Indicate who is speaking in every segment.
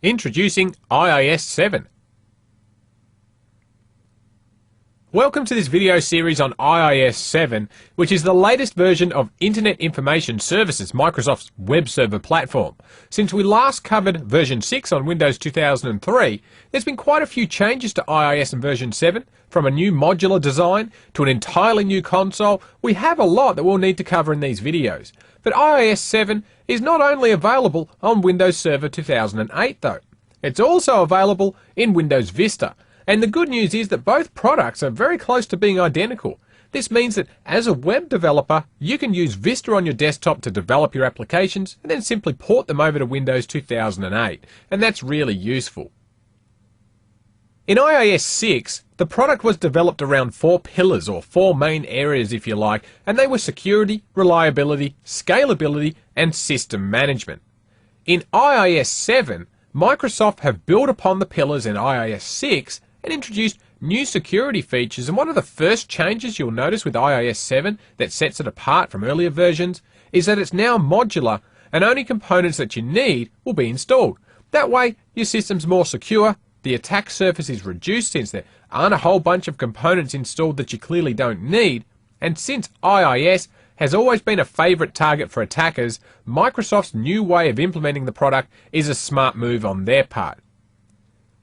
Speaker 1: Introducing IIS 7. Welcome to this video series on IIS 7, which is the latest version of Internet Information Services, Microsoft's web server platform. Since we last covered version 6 on Windows 2003, there's been quite a few changes to IIS in version 7, from a new modular design to an entirely new console. We have a lot that we'll need to cover in these videos. But IIS 7 is not only available on Windows Server 2008 though. It's also available in Windows Vista. And the good news is that both products are very close to being identical. This means that as a web developer, you can use Vista on your desktop to develop your applications and then simply port them over to Windows 2008. And that's really useful. In IIS 6, the product was developed around 4 pillars, or 4 main areas if you like, and they were security, reliability, scalability, and system management. In IIS 7, Microsoft have built upon the pillars in IIS 6 and introduced new security features, and one of the first changes you'll notice with IIS 7 that sets it apart from earlier versions is that it's now modular and only components that you need will be installed. That way your system's more secure, the attack surface is reduced since there aren't a whole bunch of components installed that you clearly don't need, and since IIS has always been a favourite target for attackers, Microsoft's new way of implementing the product is a smart move on their part.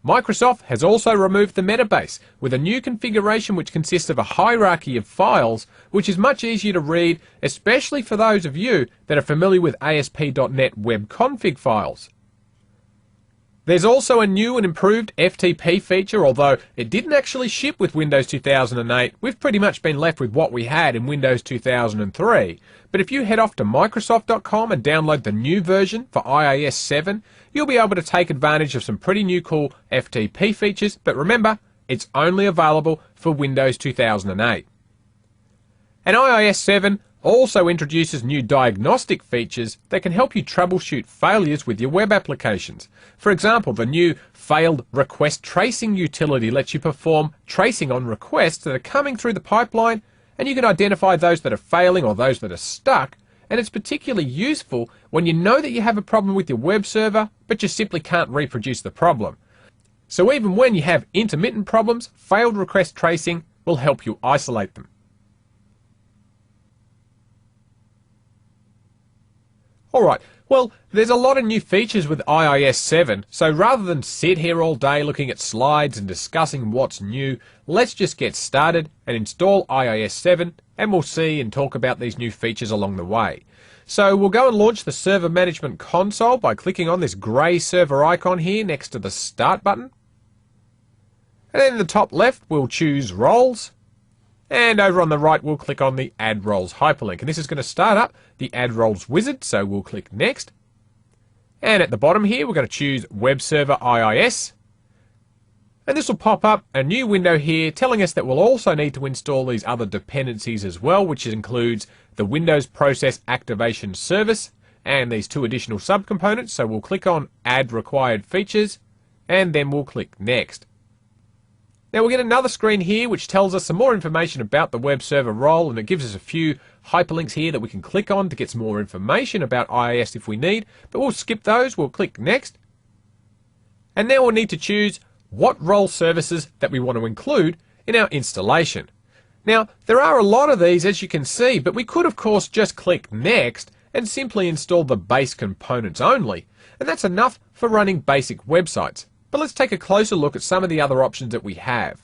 Speaker 1: Microsoft has also removed the metabase with a new configuration which consists of a hierarchy of files, which is much easier to read, especially for those of you that are familiar with ASP.NET web config files. There's also a new and improved FTP feature. Although it didn't actually ship with Windows 2008, we've pretty much been left with what we had in Windows 2003. But if you head off to Microsoft.com and download the new version for IIS 7, you'll be able to take advantage of some pretty new cool FTP features, but remember, it's only available for Windows 2008. And IIS 7 also introduces new diagnostic features that can help you troubleshoot failures with your web applications. For example, the new failed request tracing utility lets you perform tracing on requests that are coming through the pipeline, and you can identify those that are failing or those that are stuck. And it's particularly useful when you know that you have a problem with your web server, but you simply can't reproduce the problem. So even when you have intermittent problems, failed request tracing will help you isolate them. Alright, well, there's a lot of new features with IIS 7, so rather than sit here all day looking at slides and discussing what's new, let's just get started and install IIS 7, and we'll see and talk about these new features along the way. So we'll go and launch the Server Management Console by clicking on this grey server icon here next to the Start button. And then in the top left, we'll choose Roles. And over on the right, we'll click on the Add Roles hyperlink. And this is going to start up the Add Roles wizard, so we'll click Next. And at the bottom here, we're going to choose Web Server IIS. And this will pop up a new window here telling us that we'll also need to install these other dependencies as well, which includes the Windows Process Activation Service and these 2 additional subcomponents. So we'll click on Add Required Features, and then we'll click Next. Now we'll get another screen here which tells us some more information about the web server role, and it gives us a few hyperlinks here that we can click on to get some more information about IIS if we need, but we'll skip those. We'll click Next, and now we'll need to choose what role services that we want to include in our installation. Now there are a lot of these, as you can see, but we could of course just click Next and simply install the base components only, and that's enough for running basic websites. But let's take a closer look at some of the other options that we have.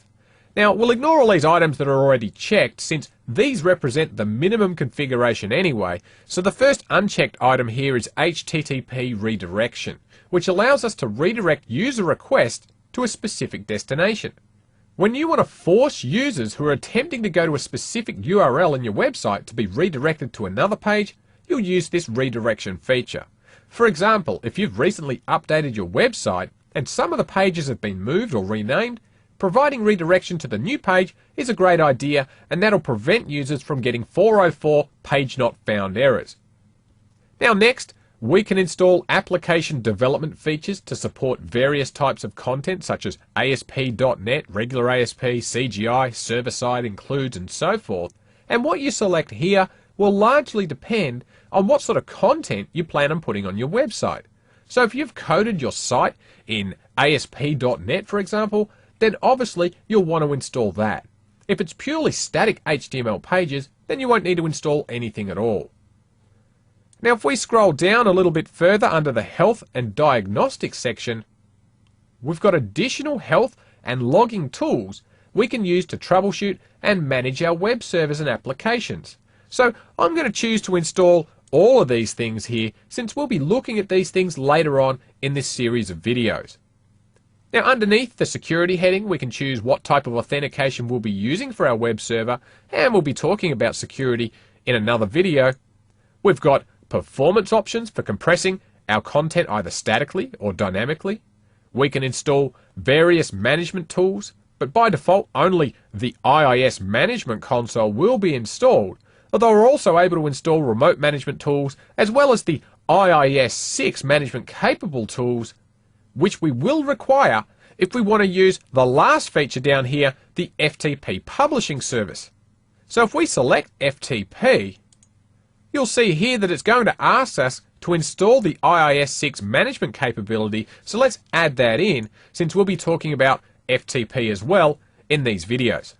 Speaker 1: Now, we'll ignore all these items that are already checked, since these represent the minimum configuration anyway. So the first unchecked item here is HTTP redirection, which allows us to redirect user requests to a specific destination. When you want to force users who are attempting to go to a specific URL in your website to be redirected to another page, you'll use this redirection feature. For example, if you've recently updated your website, and some of the pages have been moved or renamed, providing redirection to the new page is a great idea, and that'll prevent users from getting 404 page not found errors. Now next, we can install application development features to support various types of content such as ASP.NET, regular ASP, CGI, server-side includes, and so forth. And what you select here will largely depend on what sort of content you plan on putting on your website. So if you've coded your site in ASP.NET, for example, then obviously you'll want to install that. If it's purely static HTML pages, then you won't need to install anything at all. Now if we scroll down a little bit further under the Health and Diagnostics section, we've got additional health and logging tools we can use to troubleshoot and manage our web servers and applications. So I'm going to choose to install all of these things here, since we'll be looking at these things later on in this series of videos. Now underneath the security heading, we can choose what type of authentication we'll be using for our web server, and we'll be talking about security in another video. We've got performance options for compressing our content either statically or dynamically. We can install various management tools, but by default only the IIS management console will be installed, although we're also able to install remote management tools as well as the IIS 6 management capable tools, which we will require if we want to use the last feature down here, the FTP publishing service. So if we select FTP, you'll see here that it's going to ask us to install the IIS 6 management capability, so let's add that in, since we'll be talking about FTP as well in these videos.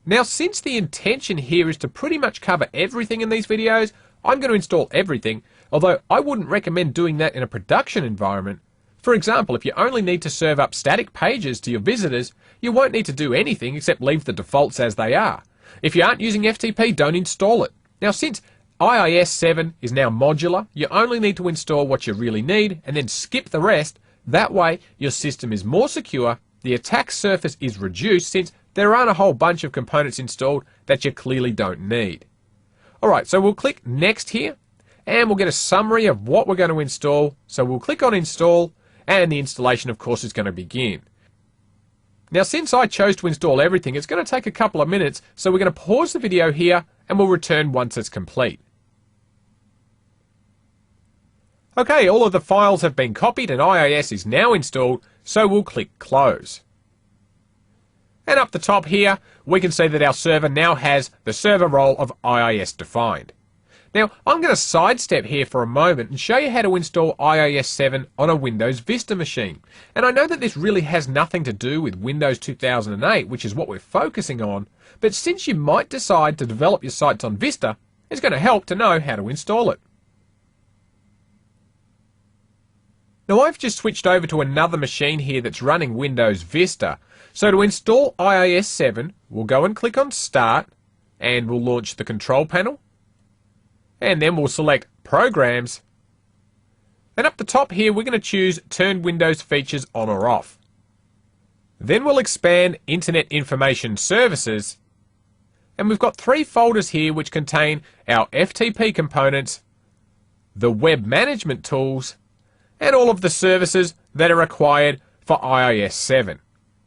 Speaker 1: Now, since the intention here is to pretty much cover everything in these videos, I'm going to install everything, although I wouldn't recommend doing that in a production environment. For example, if you only need to serve up static pages to your visitors, you won't need to do anything except leave the defaults as they are. If you aren't using FTP, don't install it. Now, since IIS 7 is now modular, you only need to install what you really need and then skip the rest. That way, your system is more secure, the attack surface is reduced since there aren't a whole bunch of components installed that you clearly don't need. Alright, so we'll click Next here, and we'll get a summary of what we're going to install. So we'll click on Install, and the installation, of course, is going to begin. Now, since I chose to install everything, it's going to take a couple of minutes, so we're going to pause the video here, and we'll return once it's complete. Okay, all of the files have been copied and IIS is now installed, so we'll click Close. And up the top here, we can see that our server now has the server role of IIS defined. Now, I'm going to sidestep here for a moment and show you how to install IIS 7 on a Windows Vista machine. And I know that this really has nothing to do with Windows 2008, which is what we're focusing on, but since you might decide to develop your sites on Vista, it's going to help to know how to install it. Now, I've just switched over to another machine here that's running Windows Vista. So to install IIS 7, we'll go and click on Start, and we'll launch the control panel. And then we'll select Programs. And up the top here, we're going to choose Turn Windows Features On or Off. Then we'll expand Internet Information Services. And we've got 3 folders here which contain our FTP components, the web management tools, and all of the services that are required for IIS 7.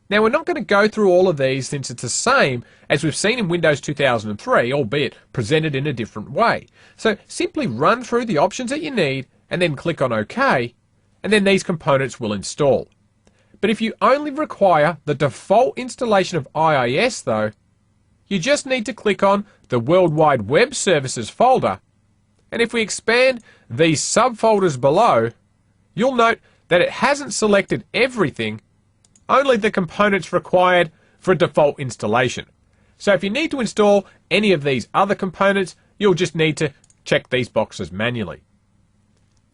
Speaker 1: Now, we're not going to go through all of these since it's the same as we've seen in Windows 2003, albeit presented in a different way. So simply run through the options that you need and then click on OK, and then these components will install. But if you only require the default installation of IIS though, you just need to click on the Worldwide Web Services folder, and if we expand these subfolders below, you'll note that it hasn't selected everything, only the components required for a default installation. So if you need to install any of these other components, you'll just need to check these boxes manually.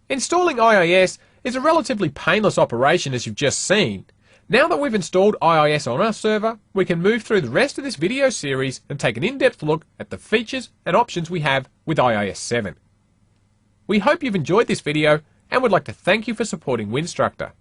Speaker 1: Installing IIS is a relatively painless operation, as you've just seen. Now that we've installed IIS on our server, we can move through the rest of this video series and take an in-depth look at the features and options we have with IIS 7. We hope you've enjoyed this video and would like to thank you for supporting Winstructor.